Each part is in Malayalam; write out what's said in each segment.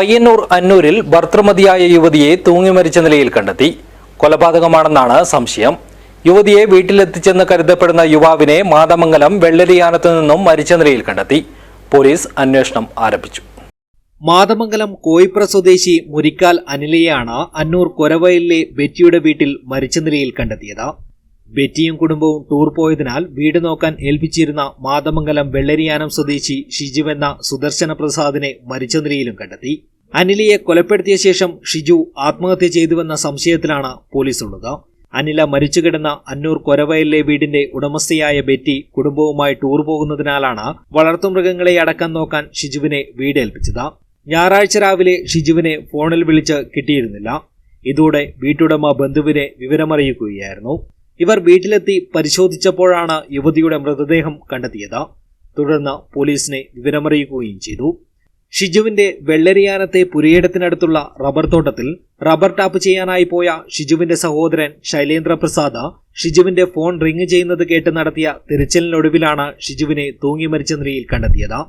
പയ്യന്നൂർ അന്നൂരിൽ ഭർതൃമതിയായ യുവതിയെ തൂങ്ങി മരിച്ച നിലയിൽ കണ്ടെത്തി. കൊലപാതകമാണെന്നാണ് സംശയം. യുവതിയെ വീട്ടിലെത്തിച്ചെന്ന് കരുതപ്പെടുന്ന യുവാവിനെ മാതമംഗലം വെള്ളരിയാനത്തു നിന്നും മരിച്ച നിലയിൽ കണ്ടെത്തി. പോലീസ് അന്വേഷണം ആരംഭിച്ചു. മാതമംഗലം കോയിപ്ര സ്വദേശി മുരിക്കാൽ അനിലയെയാണ് അന്നൂർ കൊരവയലിലെ ബെറ്റിയുടെ വീട്ടിൽ മരിച്ച നിലയിൽ കണ്ടെത്തിയത്. ബെറ്റിയും കുടുംബവും ടൂർ പോയതിനാൽ വീട് നോക്കാൻ ഏൽപ്പിച്ചിരുന്ന മാതമംഗലം വെള്ളരിയാനം സ്വദേശി ഷിജു എന്ന സുദർശന പ്രസാദിനെ മരിച്ച നിലയിലും കണ്ടെത്തി. അനിലയെ കൊലപ്പെടുത്തിയ ശേഷം ഷിജു ആത്മഹത്യ ചെയ്തുവെന്ന സംശയത്തിലാണ് പോലീസുള്ളത്. അനില മരിച്ചുകിടന്ന അന്നൂർ കൊരവയലിലെ വീടിന്റെ ഉടമസ്ഥയായ ബെറ്റി കുടുംബവുമായി ടൂർ പോകുന്നതിനാലാണ് വളർത്തുമൃഗങ്ങളെ അടക്കം നോക്കാൻ ഷിജുവിനെ വീടേൽപ്പിച്ചത്. ഞായറാഴ്ച രാവിലെ ഷിജുവിനെ ഫോണിൽ വിളിച്ച് കിട്ടിയിരുന്നില്ല. ഇതോടെ വീട്ടുടമ ബന്ധുവിനെ വിവരമറിയിക്കുകയായിരുന്നു. ഇവർ വീട്ടിലെത്തി പരിശോധിച്ചപ്പോഴാണ് യുവതിയുടെ മൃതദേഹം കണ്ടെത്തിയത്. തുടർന്ന് പോലീസിനെ വിവരമറിയിക്കുകയും ചെയ്തു. ഷിജുവിന്റെ വെള്ളരിയാനത്തെ പുരയിടത്തിനടുത്തുള്ള റബ്ബർ തോട്ടത്തിൽ റബ്ബർ ടാപ്പ് ചെയ്യാനായി പോയ ഷിജുവിന്റെ സഹോദരൻ ശൈലേന്ദ്ര പ്രസാദ് ഷിജുവിന്റെ ഫോൺ റിംഗ് ചെയ്യുന്നത് കേട്ട് നടത്തിയ തിരച്ചിലിനൊടുവിലാണ് ഷിജുവിനെ തൂങ്ങി മരിച്ച നിലയിൽ കണ്ടെത്തിയത്.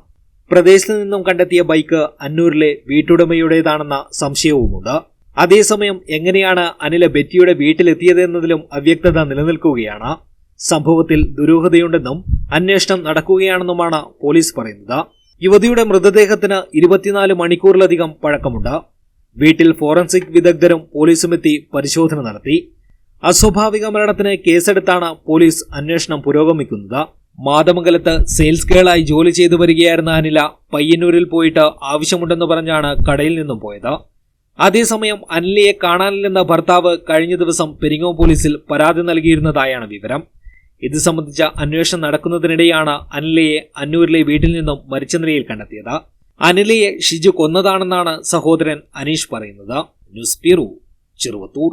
പ്രദേശത്ത് നിന്നും കണ്ടെത്തിയ ബൈക്ക് അന്നൂരിലെ വീട്ടുടമയുടേതാണെന്ന സംശയവുമുണ്ട്. അതേസമയം എങ്ങനെയാണ് അനില ബെറ്റിയുടെ വീട്ടിലെത്തിയതെന്നതിലും അവ്യക്തത നിലനിൽക്കുകയാണ്. സംഭവത്തിൽ ദുരൂഹതയുണ്ടെന്നും അന്വേഷണം നടക്കുകയാണെന്നുമാണ് പോലീസ് പറയുന്നത്. യുവതിയുടെ മൃതദേഹത്തിന് 24 മണിക്കൂറിലധികം പഴക്കമുണ്ട്. വീട്ടിൽ ഫോറൻസിക് വിദഗ്ധരും പോലീസുമെത്തി പരിശോധന നടത്തി. അസ്വാഭാവിക മരണത്തിന് കേസെടുത്താണ് പോലീസ് അന്വേഷണം പുരോഗമിക്കുന്നത്. മാതമംഗലത്ത് സെയിൽസ് ഗേളായി ജോലി ചെയ്തു വരികയായിരുന്ന അനില പയ്യന്നൂരിൽ പോയിട്ട് ആവശ്യമുണ്ടെന്ന് പറഞ്ഞാണ് കടയിൽ നിന്നും പോയത്. അതേസമയം അനിലയെ കാണാനില്ലെന്ന ഭർത്താവ് കഴിഞ്ഞ ദിവസം പെരിങ്ങോം പോലീസിൽ പരാതി നൽകിയിരുന്നതായാണ് വിവരം. ഇത് സംബന്ധിച്ച അന്വേഷണം നടക്കുന്നതിനിടെയാണ് അനിലയെ അന്നൂരിലെ വീട്ടിൽ നിന്നും മരിച്ച നിലയിൽ കണ്ടെത്തിയത്. അനിലയെ ഷിജു കൊന്നതാണെന്നാണ് സഹോദരൻ അനീഷ് പറയുന്നത്. News bureau, Cheruvathur.